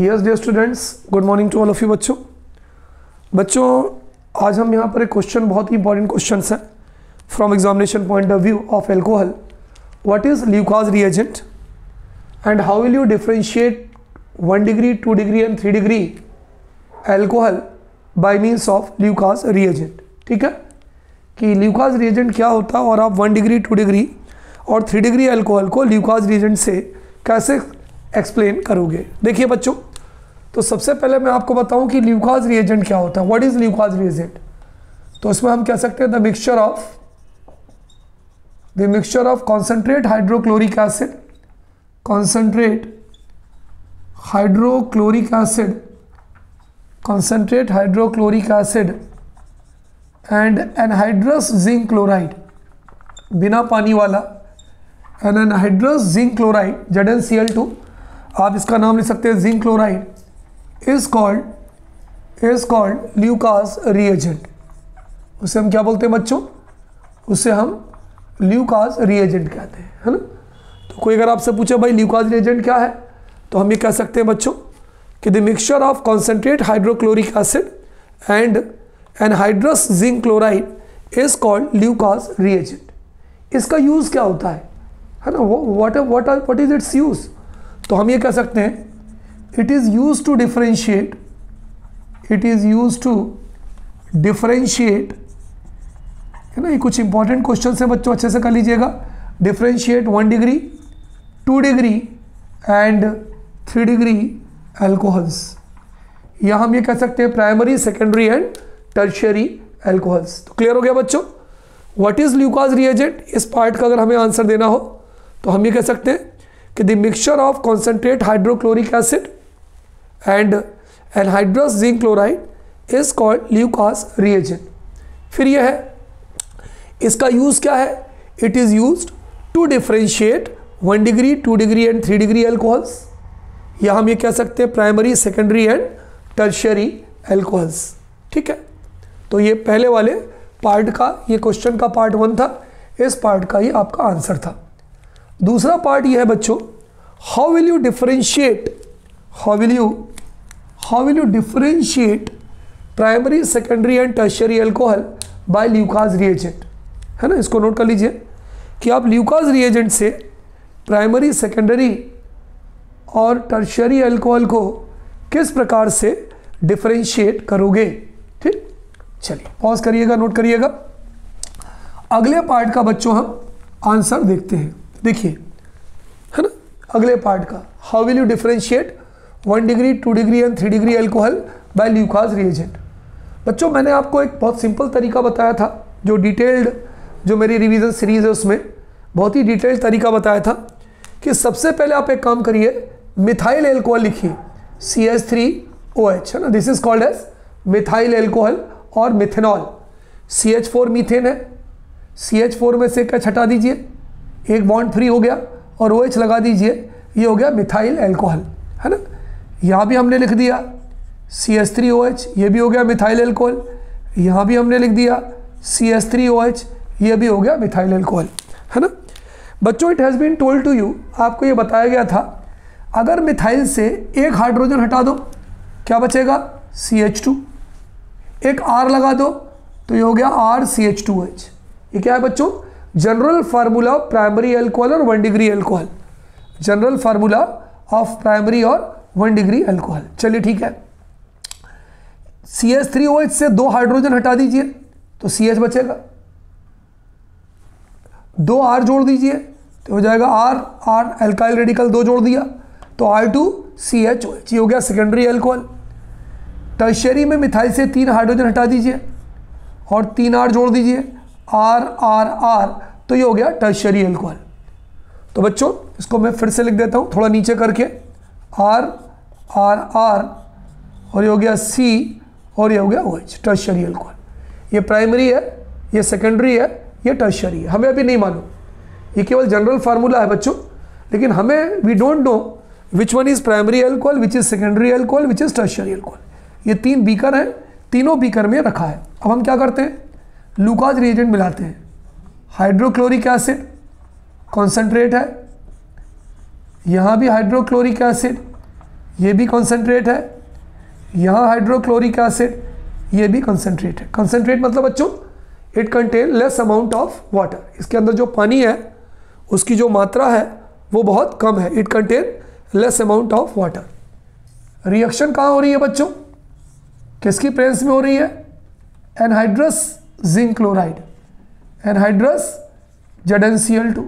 Yes dear students, good morning to all of you. बच्चों आज हम यहाँ पर एक क्वेश्चन, बहुत ही इंपॉर्टेंट क्वेश्चन है from examination point of view of alcohol. What is Lucas reagent and how will you differentiate 1 degree 2 degree and 3 degree alcohol by means of Lucas reagent. ठीक है कि ल्यूकास रिएजेंट क्या होता है और आप 1 डिग्री 2 डिग्री और 3 डिग्री एल्कोहल को ल्यूकास रिएजेंट से कैसे एक्सप्लेन करोगे। देखिए बच्चों, तो सबसे पहले मैं आपको बताऊं कि ल्यूकास रिएजेंट क्या होता है। What is Lucas reagent? तो इसमें हम कह सकते हैं the mixture of concentrate hydrochloric acid, concentrate hydrochloric acid and anhydrous zinc chloride, बिना पानी वाला एनहाइड्रस जिंक क्लोराइड ZnCl2, आप इसका नाम ले सकते हैं zinc chloride, is called Lucas reagent. उसे हम क्या बोलते हैं बच्चों? उसे हम ल्यूकास रिएजेंट कहते हैं, है ना। तो कोई अगर आपसे पूछे भाई ल्यूकास रिएजेंट क्या है, तो हम ये कह सकते हैं बच्चों कि the mixture of concentrate hydrochloric acid and anhydrous zinc chloride is called Lucas reagent. इसका यूज़ क्या होता है ना, व्हाट इज इट्स यूज़? तो हम ये कह सकते हैं it is use to differentiate, है ना। ये कुछ इंपॉर्टेंट क्वेश्चन है बच्चों, अच्छे से कर लीजिएगा। Differentiate 1 degree 2 degree and 3 degree alcohols, या हम ये कह सकते हैं primary secondary and tertiary alcohols. तो क्लियर हो गया बच्चों, व्हाट इज ल्यूकास रिएजेंट? इस पार्ट का अगर हमें आंसर देना हो तो हम ये कह सकते हैं कि the mixture of concentrate hydrochloric acid and anhydrous zinc chloride is called Lucas reagent. फिर यह है, इसका यूज क्या है? It is used to differentiate 1 degree 2 degree and 3 degree alcohols, या हम ये कह सकते हैं primary secondary and tertiary alcohols. ठीक है, तो ये पहले वाले पार्ट का, ये क्वेश्चन का पार्ट 1 था, इस पार्ट का ये आपका आंसर था। दूसरा पार्ट ये है बच्चों, how will you differentiate primary secondary and tertiary alcohol by Lucas reagent, है ना। इसको नोट कर लीजिए कि आप ल्यूकास रिएजेंट से प्राइमरी सेकेंडरी और टर्शियरी एल्कोहल को किस प्रकार से डिफरेंशिएट करोगे। ठीक, चलिए पॉज करिएगा, नोट करिएगा। अगले पार्ट का बच्चों हम आंसर देखते हैं। देखिए, है ना, अगले पार्ट का, how will you differentiate 1 degree 2 degree and 3 degree alcohol by Lucas reagent. बच्चों मैंने आपको एक बहुत सिंपल तरीका बताया था, जो डिटेल्ड, जो मेरी रिवीजन सीरीज है उसमें बहुत ही डिटेल्ड तरीका बताया था कि सबसे पहले आप एक काम करिए, मिथाइल एल्कोहल लिखिए CH3OH, है ना। This is called as methyl alcohol और मिथेनॉल। CH4 मीथेन है, CH4 में से क्या हटा दीजिए, एक बॉन्ड फ्री हो गया और OH लगा दीजिए, ये हो गया मिथाइल एल्कोहल, है ना। यहाँ भी हमने लिख दिया CH3OH, ये भी हो गया मिथाइल एल्कोहल। यहाँ भी हमने लिख दिया CH3OH, ये भी हो गया मिथाइल एल्कोहल, है ना। बच्चों it has been told to you, आपको ये बताया गया था, अगर मिथाइल से एक हाइड्रोजन हटा दो क्या बचेगा? CH2, एक R लगा दो तो ये हो गया RCH2OH। ये क्या है बच्चों? General formula of primary alcohol और 1 degree alcohol, general formula of primary और 1 डिग्री एल्कोहल। चलिए ठीक है, CH3OH से 2 हाइड्रोजन हटा दीजिए तो CH बचेगा, 2 R जोड़ दीजिए तो हो जाएगा R एल्काइल रेडिकल 2 जोड़ दिया तो R2CHOH, ये हो गया सेकेंडरी एल्कोहल। टर्शियरी में मिथाइल से 3 हाइड्रोजन हटा दीजिए और 3 R जोड़ दीजिए, R, तो ये हो गया टर्शियरी एल्कोहल। तो बच्चों इसको मैं फिर से लिख देता हूँ थोड़ा नीचे करके, R और ये हो गया C और ये हो गया OH, टर्शियरी एल्कोहल। ये प्राइमरी है, ये सेकेंडरी है, ये टर्शियरी है। हमें अभी नहीं मालूम, ये केवल जनरल फार्मूला है बच्चों, लेकिन हमें we don't know which one is primary alcohol, which is secondary alcohol, which is tertiary alcohol. ये 3 बीकर हैं, तीनों बीकर में रखा है। अब हम क्या करते हैं, ल्यूकास रिएजेंट मिलाते हैं। हाइड्रोक्लोरिक एसिड कॉन्सेंट्रेट है, यहाँ भी हाइड्रोक्लोरिक एसिड, ये भी कॉन्सेंट्रेट है, यहाँ हाइड्रोक्लोरिक एसिड, ये भी कॉन्सेंट्रेट है। कॉन्सेंट्रेट मतलब बच्चों it contain less amount of water, इसके अंदर जो पानी है उसकी जो मात्रा है वो बहुत कम है, it contain less amount of water. Reaction कहाँ हो रही है बच्चों, किसकी प्रेजेंस में हो रही है, anhydrous zinc chloride, anhydrous ZnCl2।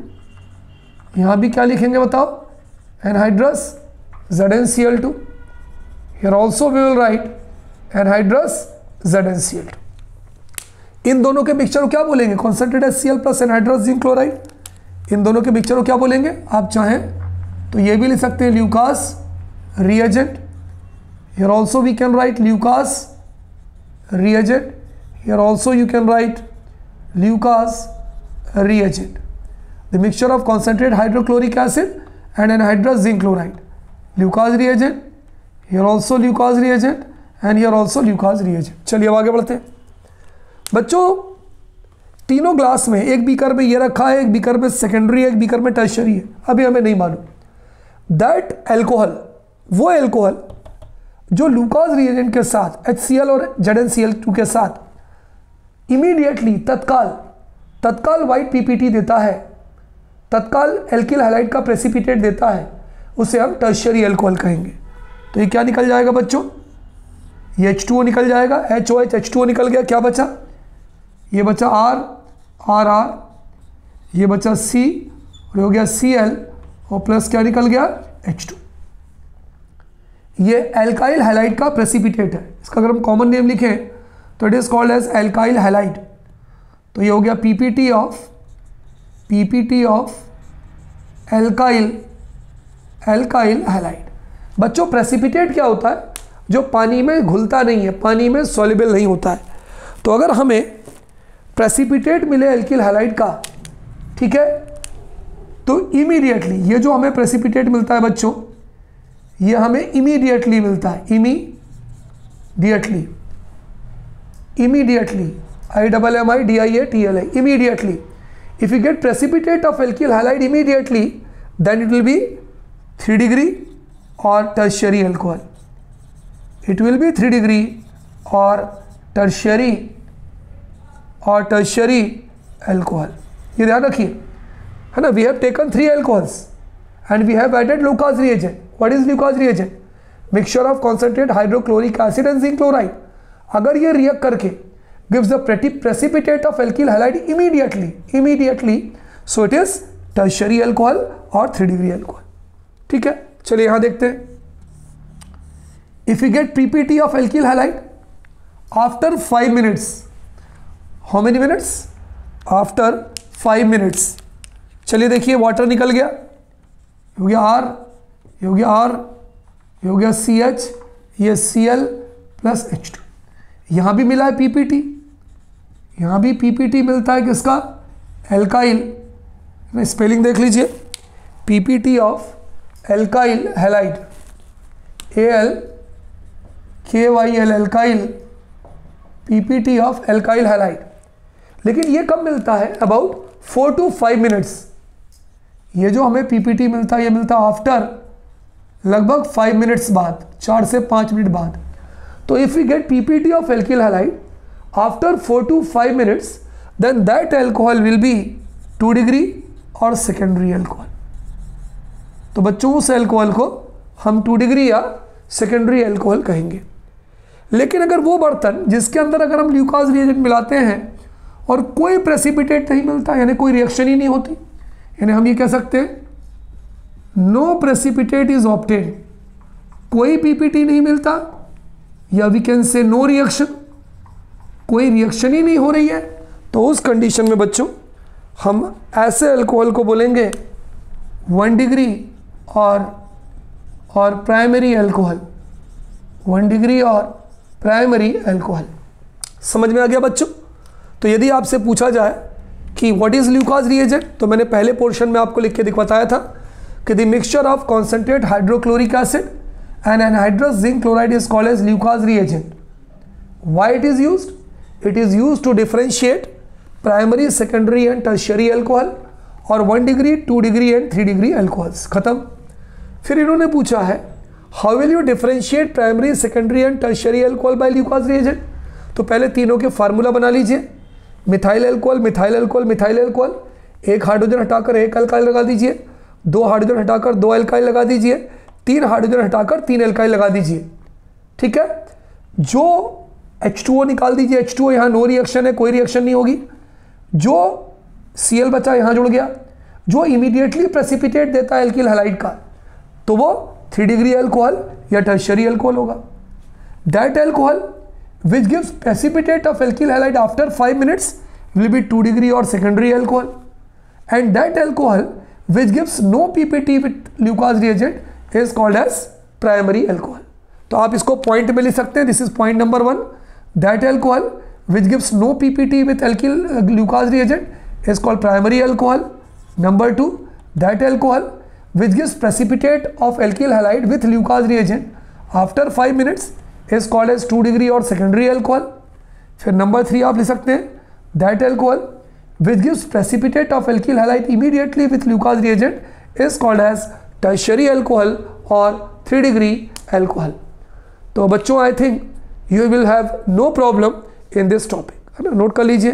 यहाँ भी क्या लिखेंगे बताओ, anhydrous ZnCl2। Here also we will write anhydrous ZnCl2। इन दोनों के मिक्सचर को क्या बोलेंगे, concentrate HCl plus anhydrous zinc chloride. इन दोनों के मिक्सचर को क्या बोलेंगे, आप चाहें तो ये भी लिख सकते हैं Lucas reagent. Here also we can write Lucas reagent, here also you can write Lucas reagent, the mixture of concentrated hydrochloric acid and anhydrous zinc chloride, Lucas reagent, here also Lucas reagent and here also Lucas reagent। चलिए अब आगे बढ़ते हैं बच्चों। तीनों glass में, एक beaker में ये रखा है, एक बीकर में सेकेंडरी है, एक बीकर में टर्शियरी है, अभी हमें नहीं मालूम। दैट एल्कोहल, वो एल्कोहल जो लूकास रिएजेंट के साथ HCl और ZnCl2 के साथ इमीडिएटली तत्काल वाइट PPT देता है, तत्काल एल्किल हैलाइड का प्रेसिपिटेट देता है, उसे हम टर्शियरी एल्कोहल कहेंगे। तो ये क्या निकल जाएगा बच्चों, ये H2O निकल जाएगा, HOH H2O निकल गया, क्या बचा, ये बचा RR, ये बचा C और हो गया Cl और प्लस क्या निकल गया H2। ये एल्काइल हैलाइड का प्रेसिपिटेट है, इसका अगर हम कॉमन नेम लिखें तो it is called as alkyl halide. तो ये हो गया PPT ऑफ एल्काइल हैलाइड। बच्चों प्रेसिपिटेट क्या होता है, जो पानी में घुलता नहीं है, पानी में सॉल्युबल नहीं होता है। तो अगर हमें प्रेसिपिटेट मिले एल्किल हैलाइड का, ठीक है, तो इमीडिएटली ये जो हमें प्रेसिपिटेट मिलता है बच्चों, ये हमें इमीडिएटली मिलता है, immediately IMMIDIATLI, immediately. If you get precipitate of alkyl halide immediately, then it will be 3 degree or tertiary alcohol. It will be 3 degree or tertiary alcohol. ये ध्यान रखिए, है ना। We have taken 3 alcohols and we have added Lucas reagent. What is Lucas reagent? Mixture of concentrated hydrochloric acid and zinc chloride. अगर ये react करके gives the precipitate of alkyl halide immediately, so it is tertiary alcohol or 3 degree alcohol। ठीक है, चलिए यहाँ देखते हैं। If we get PPT of alkyl halide after 5 minutes, how many minutes? After 5 minutes। चलिए देखिए, वाटर निकल गया, हो गया R, ये हो गया R, ये हो गया CH, ये Cl प्लस H2। यहाँ भी मिला है PPT, यहाँ भी PPT मिलता है किसका, एल्काइल, स्पेलिंग देख लीजिए, PPT ऑफ alkyl halide, ALKYL alkyl, PPT ऑफ एल्काइल हैलाइड। लेकिन ये कब मिलता है, अबाउट 4 to 5 मिनट्स। ये जो हमें PPT मिलता है, ये मिलता है आफ्टर लगभग 5 मिनट्स बाद, 4 से 5 मिनट बाद। तो if we get PPT of alkyl halide after 4 to 5 minutes, then that alcohol will be 2 degree और सेकेंडरी एल्कोहल। तो बच्चों उस एल्कोहल को हम 2 डिग्री या सेकेंडरी एल्कोहल कहेंगे। लेकिन अगर वो बर्तन जिसके अंदर अगर हम ल्यूकास रिएजेंट मिलाते हैं और कोई प्रेसिपिटेट नहीं मिलता, यानी कोई रिएक्शन ही नहीं होती, यानी हम ये कह सकते हैं नो प्रेसिपिटेट इज ऑब्टेन्ड, कोई PPT नहीं मिलता, या we can say no reaction, कोई रिएक्शन ही नहीं हो रही है, तो उस कंडीशन में बच्चों हम ऐसे अल्कोहल को बोलेंगे 1 डिग्री और प्राइमरी अल्कोहल, 1 डिग्री और प्राइमरी अल्कोहल। समझ में आ गया बच्चों। तो यदि आपसे पूछा जाए कि व्हाट इज ल्यूकास रिएजेंट, तो मैंने पहले पोर्शन में आपको लिख के बताया था कि the mixture of concentrate hydrochloric acid and anhydrous zinc chloride is called as Lucas reagent. Why it is used? It is used to differentiate primary, secondary and tertiary alcohol और 1 degree, 2 degree and 3 degree alcohols। खत्म। फिर इन्होंने पूछा है how will you differentiate primary secondary and tertiary alcohol by Lucas reagent? तो पहले तीनों के फार्मूला बना लीजिए, methyl alcohol, methyl alcohol, methyl alcohol, एक हाइड्रोजन हटाकर एक अल्काइल लगा दीजिए, दो हाइड्रोजन हटाकर दो अल्काइल लगा दीजिए, तीन हाइड्रोजन हटाकर तीन अल्काइल लगा दीजिए। ठीक है, जो H2O निकाल दीजिए, H2O यहाँ नो रिएक्शन है, कोई रिएक्शन नहीं होगी। जो Cl बचा यहाँ जुड़ गया, जो इमीडिएटली प्रेसिपिटेट देता है एल्किल हैलाइड का, तो वो 3 डिग्री अल्कोहल या टर्शियरी अल्कोहल होगा। That alcohol which gives precipitate of alkyl halide after 5 minutes will be 2 degree or secondary alcohol, and that alcohol which gives no PPT with Lucas reagent is called as primary alcohol. तो आप इसको point में लिख सकते हैं, this is point number 1, that alcohol which gives no PPT with alkyl Lucas reagent is called primary alcohol. Number 2, that alcohol which gives precipitate of alkyl halide with Lucas reagent after 5 minutes is called as 2 degree और secondary alcohol. फिर number 3 आप लिख सकते हैं, that alcohol which gives precipitate of alkyl halide immediately with Lucas reagent is called as tertiary alcohol और 3 degree alcohol. तो बच्चों, I think you will have no problem in this topic, है ना, नोट कर लीजिए।